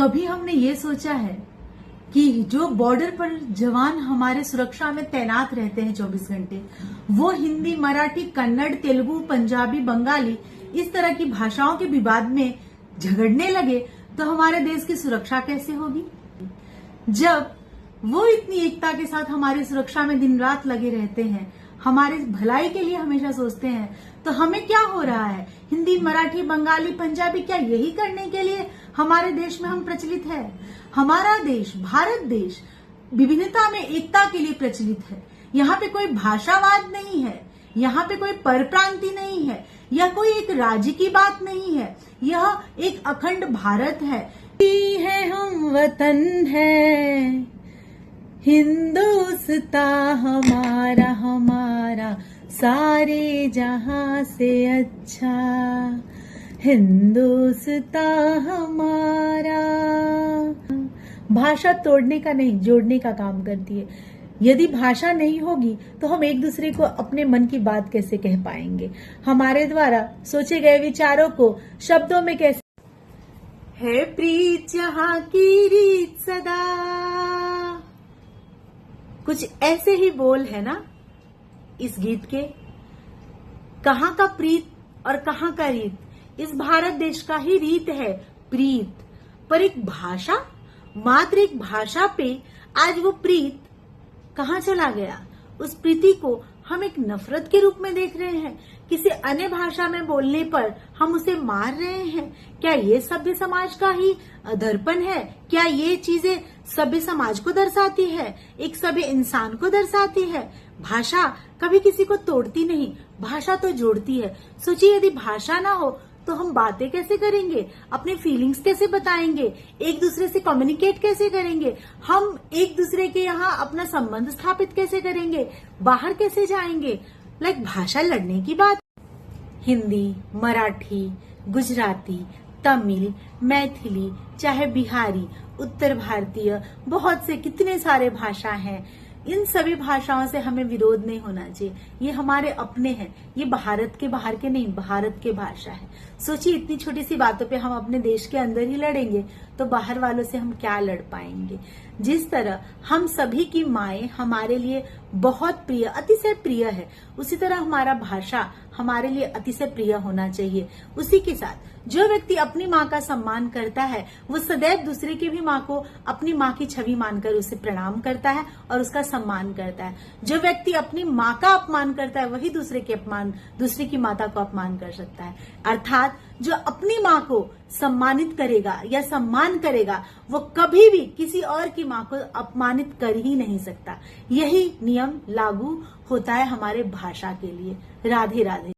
कभी हमने ये सोचा है कि जो बॉर्डर पर जवान हमारे सुरक्षा में तैनात रहते हैं 24 घंटे, वो हिंदी, मराठी, कन्नड़, तेलुगु, पंजाबी, बंगाली इस तरह की भाषाओं के विवाद में झगड़ने लगे तो हमारे देश की सुरक्षा कैसे होगी? जब वो इतनी एकता के साथ हमारी सुरक्षा में दिन रात लगे रहते हैं, हमारे भलाई के लिए हमेशा सोचते हैं, तो हमें क्या हो रहा है? हिंदी, मराठी, बंगाली, पंजाबी, क्या यही करने के लिए हमारे देश में हम प्रचलित है? हमारा देश, भारत देश, विभिन्नता में एकता के लिए प्रचलित है। यहाँ पे कोई भाषावाद नहीं है, यहाँ पे कोई परप्रांति नहीं है, या कोई एक राज्य की बात नहीं है। यह एक अखंड भारत है। हम वतन है, हिंदुस्तान हमारा हमारा सारे जहां से अच्छा, हिंदुस्तान हमारा। भाषा तोड़ने का नहीं, जोड़ने का काम करती है। यदि भाषा नहीं होगी तो हम एक दूसरे को अपने मन की बात कैसे कह पाएंगे? हमारे द्वारा सोचे गए विचारों को शब्दों में कैसे? है प्रीत जहां की रीत सदा, कुछ ऐसे ही बोल है ना इस गीत के। कहाँ का प्रीत और कहाँ का रीत? इस भारत देश का ही रीत है प्रीत, पर एक भाषा, मात्र एक भाषा पे आज वो प्रीत कहाँ चला गया? उस प्रीति को हम एक नफरत के रूप में देख रहे हैं। किसी अन्य भाषा में बोलने पर हम उसे मार रहे हैं। क्या ये सभ्य समाज का ही दर्पण है? क्या ये चीजें सभ्य समाज को दर्शाती है, एक सभ्य इंसान को दर्शाती है? भाषा कभी किसी को तोड़ती नहीं, भाषा तो जोड़ती है। सोचिए, यदि भाषा ना हो तो हम बातें कैसे करेंगे, अपने फीलिंग्स कैसे बताएंगे, एक दूसरे से कम्युनिकेट कैसे करेंगे, हम एक दूसरे के यहाँ अपना संबंध स्थापित कैसे करेंगे, बाहर कैसे जाएंगे? भाषा लड़ने की बात। हिंदी, मराठी, गुजराती, तमिल, मैथिली, चाहे बिहारी, उत्तर भारतीय, बहुत से कितने सारे भाषा हैं। इन सभी भाषाओं से हमें विरोध नहीं होना चाहिए। ये हमारे अपने हैं, ये भारत के बाहर के नहीं, भारत के भाषा है। सोचिए, इतनी छोटी सी बातों पे हम अपने देश के अंदर ही लड़ेंगे तो बाहर वालों से हम क्या लड़ पाएंगे? जिस तरह हम सभी की माएं हमारे लिए बहुत प्रिय, अतिशय प्रिय है, उसी तरह हमारा भाषा हमारे लिए अतिशय प्रिय होना चाहिए। उसी के साथ जो व्यक्ति अपनी माँ का सम्मान करता है, वो सदैव दूसरे की भी माँ को अपनी माँ की छवि मानकर उसे प्रणाम करता है और उसका सम्मान करता है। जो व्यक्ति अपनी माँ का अपमान करता है, वही दूसरे की माता को अपमान कर सकता है। अर्थात जो अपनी माँ को सम्मानित करेगा या सम्मान करेगा, वो कभी भी किसी और की माँ को अपमानित कर ही नहीं सकता। यही नियम लागू होता है हमारे भाषा के लिए। राधे राधे।